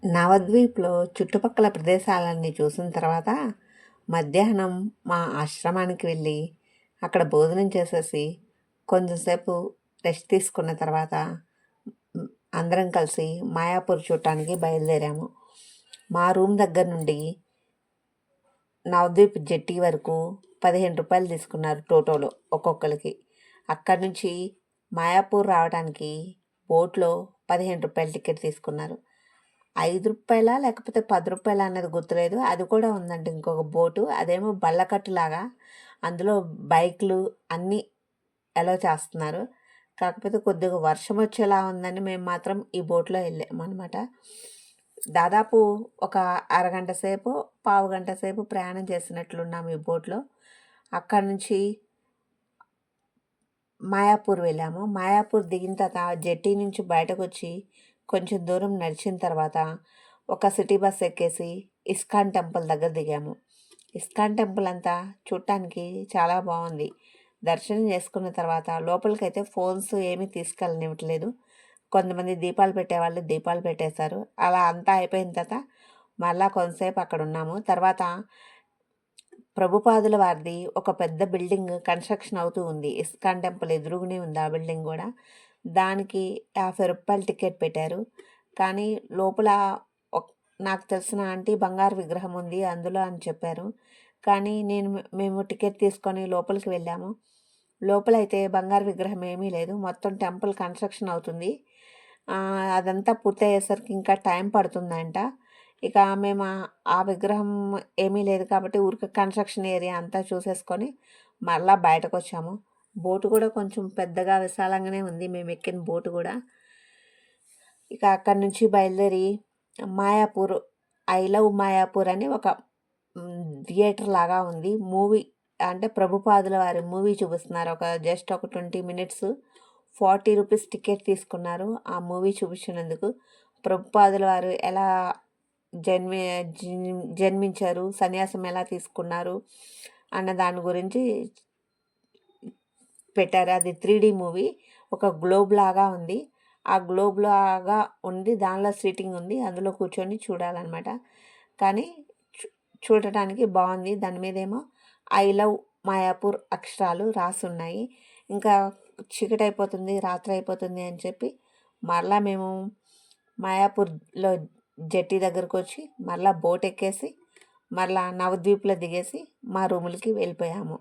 నవద్వీప్‌లో చుట్టుపక్కల ప్రదేశాలన్నీ చూసిన తర్వాత మధ్యాహ్నం మా ఆశ్రమానికి వెళ్ళి అక్కడ భోజనం చేసేసి కొంచెం సేపు రెస్ట్ తీసుకున్న తర్వాత హ్మ్, అందరం కలిసి మాయాపూర్ చూడటానికి బయలుదేరాము. మా రూమ్ దగ్గర నుండి నవద్వీప్ జెట్టి వరకు రూ. 15 తీసుకున్నారు టోటోలో ఒక్కొక్కరికి. అక్కడి నుంచి మాయాపూర్ రావడానికి బోట్‌లో రూ. 15 టికెట్ తీసుకున్నారు. రూ. 5 లేకపోతే రూ. 10 అన్నది గుర్తులేదు. అది కూడా ఉందండి ఇంకొక బోటు. అదేమో బల్లకట్టులాగా. అందులో బైకులు అన్నీ అలో చేస్తున్నారు. కాకపోతే కొద్దిగా వర్షం వచ్చేలా ఉందని మేము మాత్రం ఈ బోట్‌లో వెళ్ళామనమాట. దాదాపు ఒక అరగంట సేపు, పావుగంట సేపు ప్రయాణం చేసినట్లున్నాం ఈ బోట్‌లో. అక్కడి నుంచి మాయాపూర్ వెళ్ళాము. మాయాపూర్ దిగిన తర్వాత జెట్టి నుంచి బయటకొచ్చి కొంచెం దూరం నడిచిన తర్వాత ఒక సిటీ బస్ ఎక్కేసి ఇస్కాన్ టెంపుల్ దగ్గర దిగాము. ఇస్కాన్ టెంపుల్ అంతా చూడటానికి చాలా బాగుంది. దర్శనం చేసుకున్న తర్వాత లోపలికైతే ఫోన్స్ ఏమీ తీసుకెళ్ళనివ్వట్లేదు. కొంతమంది దీపాలు పెట్టేవాళ్ళు దీపాలు పెట్టేశారు. అలా అంతా అయిపోయిన తర్వాత మళ్ళా కొంతసేపు అక్కడ ఉన్నాము. తర్వాత ప్రభుపాదుల వారిది ఒక పెద్ద బిల్డింగ్ కన్స్ట్రక్షన్ అవుతూ ఉంది. ఇస్కాన్ టెంపుల్ ఎదురుగునే ఉంది ఆ బిల్డింగ్ కూడా. దానికి రూ. 50 టికెట్ పెట్టారు. కానీ లోపల నాకు తెలిసిన ఆంటీ బంగారు విగ్రహం ఉంది అందులో అని చెప్పారు. కానీ మేము టికెట్ తీసుకొని లోపలికి వెళ్ళాము. లోపలైతే బంగారు విగ్రహం ఏమీ లేదు. మొత్తం టెంపుల్ కన్స్ట్రక్షన్ అవుతుంది. అదంతా పూర్తయ్యేసరికి ఇంకా టైం పడుతుందంట. ఇక మేము ఆ విగ్రహం ఏమీ లేదు కాబట్టి ఊరికే కన్స్ట్రక్షన్ ఏరియా అంతా చూసేసుకొని మళ్ళా బయటకొచ్చాము. బోటు కూడా కొంచెం పెద్దగా విశాలంగానే ఉంది మేము ఎక్కిన బోటు కూడా. ఇక అక్కడి నుంచి బయలుదేరి మాయాపూర్, ఐ లవ్ మాయాపూర్ అని ఒక థియేటర్ లాగా ఉంది. మూవీ అంటే ప్రభుపాదుల వారి మూవీ చూపిస్తున్నారు. జస్ట్ ఒక 20 మినిట్స్ రూ. 40 టికెట్ తీసుకున్నారు ఆ మూవీ చూపించినందుకు. ప్రభుపాదుల వారు ఎలా జన్మించారు, సన్యాసం ఎలా తీసుకున్నారు అన్న దాని గురించి పెట్టారు. అది 3D మూవీ. ఒక గ్లోబ్ లాగా ఉంది. ఆ గ్లోబ్ లాగా ఉంది. దానిలో సీటింగ్ ఉంది. అందులో కూర్చొని చూడాలన్నమాట. కానీ చూడటానికి బాగుంది. దాని మీదేమో ఐ లవ్ మాయాపూర్ అక్షరాలు రాసున్నాయి. ఇంకా చీకటి అయిపోతుంది, రాత్రి అయిపోతుంది అని చెప్పి మరలా మేము మాయాపూర్లో జెట్టి దగ్గరకు వచ్చి మరలా బోట్ ఎక్కేసి మరలా నవద్వీప్లో దిగేసి మా రూములకి వెళ్ళిపోయాము.